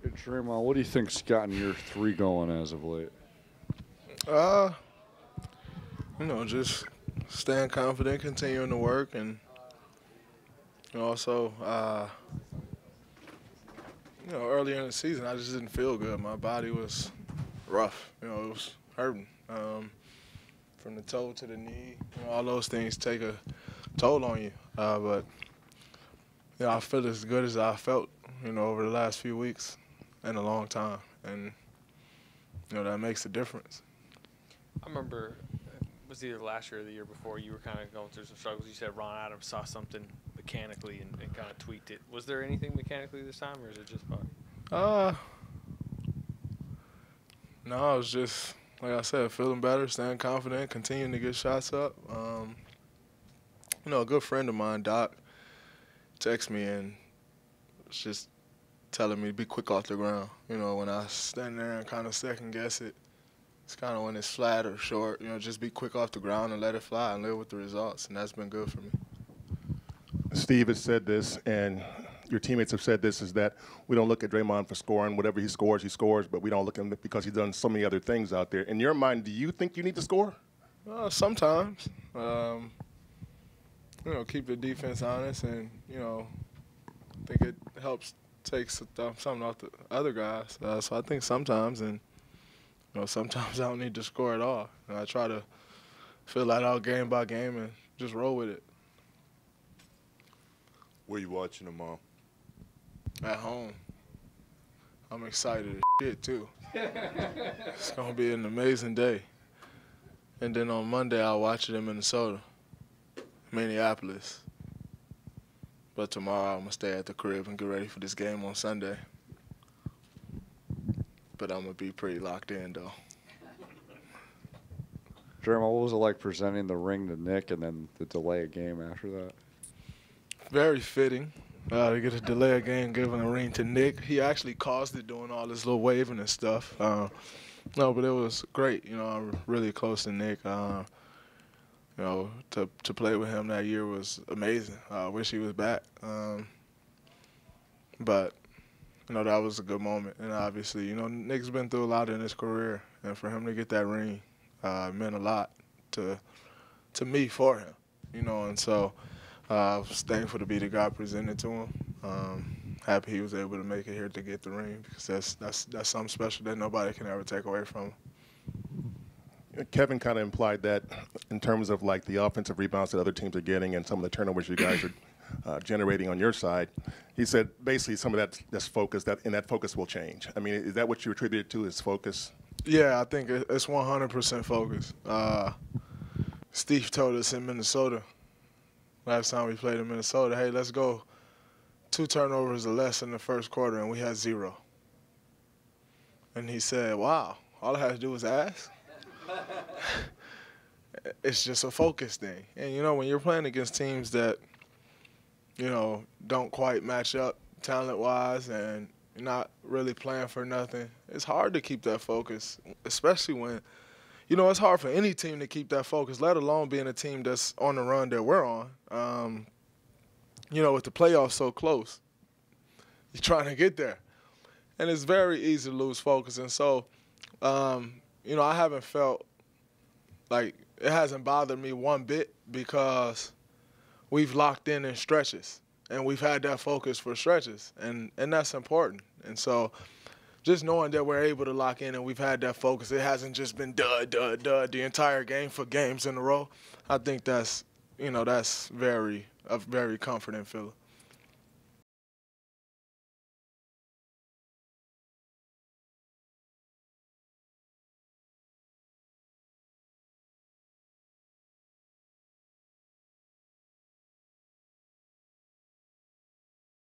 Hey, Draymond, what do you think's gotten your three going as of late? Uh, just staying confident, continuing to work, and also, earlier in the season, I just didn't feel good. My body was rough. It was hurting from the toe to the knee. All those things take a toll on you. But I feel as good as I felt, over the last few weeks in a long time, and that makes a difference. I remember it was either last year or the year before you were kind of going through some struggles. You said Ron Adams saw something mechanically and kind of tweaked it. Was there anything mechanically this time, or is it just body? No, it was just, like I said, feeling better, staying confident, continuing to get shots up. A good friend of mine, Doc, texted me and was just telling me to be quick off the ground. When I stand there and kind of second guess it, it's kind of when it's flat or short, just be quick off the ground and let it fly and live with the results, and that's been good for me. Steve has said this, and your teammates have said this, is that we don't look at Draymond for scoring. Whatever he scores, but we don't look at him because he's done so many other things out there. In your mind, do you think you need to score? Sometimes. Keep the defense honest, and, I think it helps take something off the other guys. So I think sometimes, and, sometimes I don't need to score at all. I try to fill that out game by game and just roll with it. Where you watching them all? At home. I'm excited as shit, too. It's going to be an amazing day. And then on Monday, I'll watch it in Minneapolis. But tomorrow, I'm going to stay at the crib and get ready for this game on Sunday. But I'm going to be pretty locked in, though. Draymond, what was it like presenting the ring to Nick and then the delay a game after that? Very fitting to get a delay a game giving a ring to Nick. He actually caused it doing all this little waving and stuff. But it was great. I'm really close to Nick. To play with him that year was amazing. I wish he was back. But that was a good moment. And obviously, Nick's been through a lot in his career, and for him to get that ring meant a lot to me for him. And so I was thankful to be the guy presented to him. Happy he was able to make it here to get the ring, because that's something special that nobody can ever take away from him. Kevin kind of implied that in terms of like the offensive rebounds that other teams are getting and some of the turnovers you guys are generating on your side. He said basically some of that's focus, and that focus will change. I mean, is that what you attributed to, is focus? Yeah, I think it's 100% focus. Steve told us in Minnesota, last time we played in Minnesota, hey, let's go 2 turnovers or less in the first quarter, and we had 0. And he said, wow, all I had to do was ask? It's just a focus thing. And, when you're playing against teams that, don't quite match up talent-wise and you're not really playing for nothing, it's hard to keep that focus, especially when, it's hard for any team to keep that focus, let alone being a team that's on the run that we're on. With the playoffs so close, you're trying to get there. And it's very easy to lose focus. And so, I haven't felt like it hasn't bothered me one bit, because we've locked in stretches, and we've had that focus for stretches, and that's important. And so just knowing that we're able to lock in and we've had that focus, it hasn't just been dud the entire game for games in a row. I think that's, that's a very comforting feeling.